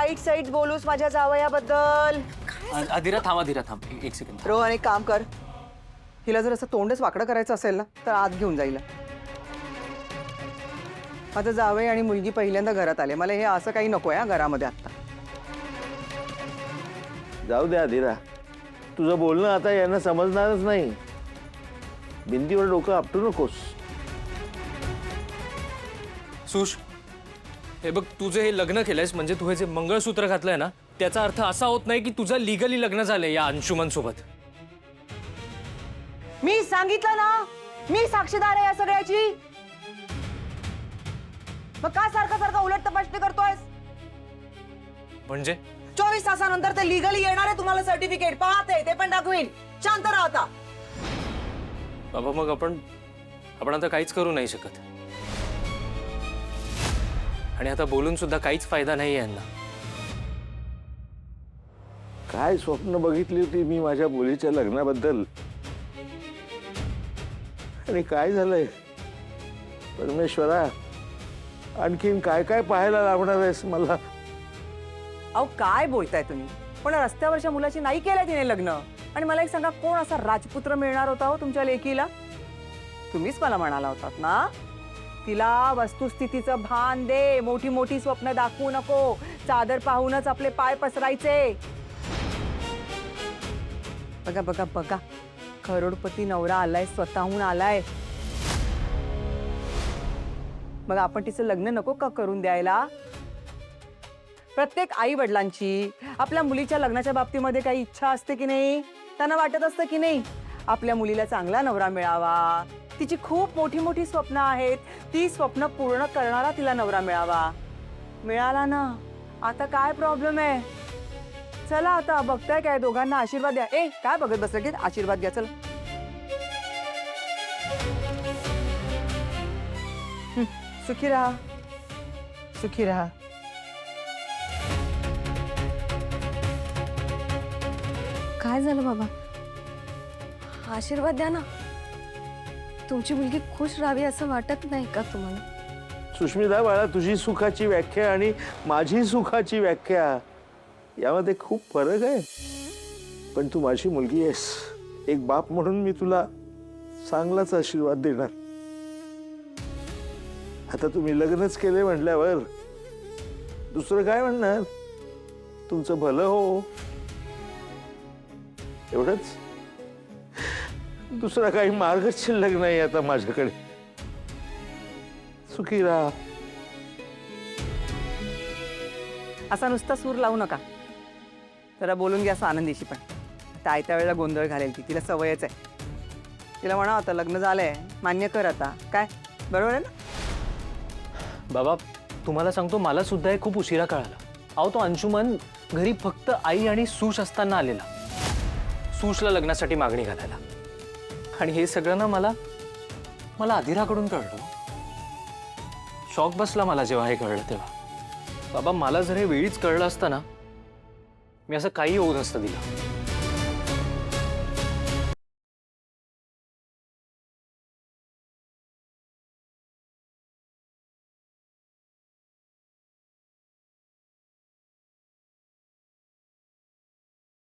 वाईट साईट बोलूस माझ्या जावयाबद्दल. अधीरा थांब एक सेकंड. रोहन एक काम कर, हिला जर असं तोंडच वाकडं करायचं असेल ना तर आत घेऊन जाईल. माझं जावई आणि मुलगी पहिल्यांदा घरात आले, मला हे असं काही नकोय हा घरामध्ये आता. जाऊ दे अधीरा, तुझं बोलणं आता यांना समजणारच नाही. भिंतीवर डोकं आपटू नकोस. सुश, हे बघ, तुझं हे लग्न केलंयस म्हणजे तू हे जे मंगळसूत्र घातलंय ना, त्याचा अर्थ असा होत नाही की तुझं लिगली लग्न झालंय या अंशुमन सोबत. मी सांगितलं ना, मी साक्षीदार आहे या सगळ्याची. मग का सारखं सारखं उलट तपासणी करतोयस? म्हणजे 24 तासानंतर ते लिगली येणार आहे तुम्हाला सर्टिफिकेट. पाहते ते पण दाखवीन. शांत राहा आता. बाबा मग आपण आता काहीच करू नाही शकत. आणि आता बोलून सुद्धा काहीच फायदा नाही यांना. काय स्वप्न बघितली होती मी माझ्या मुलीच्या लग्नाबद्दल, आणि काय झालंय परमेश्वरा. आणखीन काय काय पाहायला लागणार आहेस मला. अहो काय बोलताय तुम्ही? पण रस्त्यावरच्या मुलाची नाही केलंय तिने लग्न. आणि मला एक सांगा, कोण असा राजपुत्र मिळणार होता हो तुमच्या लेकीला? तुम्हीच मला म्हणाला होतात ना, तिला वस्तुस्थितीचं भान दे, मोठी मोठी स्वप्न दाखवू नको, चादर पाहूनच आपले पाय पसरायचे. बघा बघा बघा, करोडपती नवरा आलाय, स्वतःहून आलाय. मग आपण तिचं लग्न नको का करून द्यायला? प्रत्येक आई वडिलांची आपल्या मुलीच्या लग्नाच्या बाबतीमध्ये काही इच्छा असते की नाही? त्यांना वाटत असतं की नाही आपल्या मुलीला चांगला नवरा मिळावा, तिची खूप मोठी मोठी स्वप्न आहेत, ती स्वप्न पूर्ण करणारा तिला नवरा मिळावा. मिळाला ना, आता काय प्रॉब्लेम आहे? चला आता बघताय काय, दोघांना आशीर्वाद द्या. ए काय बघत बसलं की, आशीर्वाद घ्या चल. सुखी राहा, सुखी राहा. काय झालं बाबा? आशीर्वाद द्या ना. तुमची मुलगी खुश राहावी असं वाटत नाही का तुम्हाला? सुष्मिता बाळा, तुझी सुखाची व्याख्या आणि माझी सुखाची व्याख्या यामध्ये खूप फरक आहे. पण तू माझी मुलगी आहेस. एक बाप म्हणून मी तुला चांगलाच आशीर्वाद देणार. आता तुम्ही लग्नच केले म्हटल्यावर दुसरं काय म्हणणार? तुमचं भलं हो, एवढंच. दुसरा काही मार्गच शिल्लक नाही आता माझ्याकडे. सुखी राहा. असा नुसता सूर लावू नका, जरा बोलून घ्या असं आनंदीशी. पण त्या वेळेला गोंधळ घालेल ती, तिला सवयच आहे. तिला म्हणा आता लग्न झालंय, मान्य कर आता. काय बरोबर आहे ना? बाबा तुम्हाला सांगतो, मला सुद्धा हे खूप उशिरा कळालं. अहो तो अंशुमन घरी फक्त आई आणि सुश असताना आलेला, सुशला लग्नासाठी मागणी घालायला. आणि हे सगळं ना मला अधीराकडून कळलं. शॉक बसला मला जेव्हा हे कळलं तेव्हा. बाबा मला जर हे वेळीच कळलं असतं ना, मी असं काही होऊ नसतं दिलं.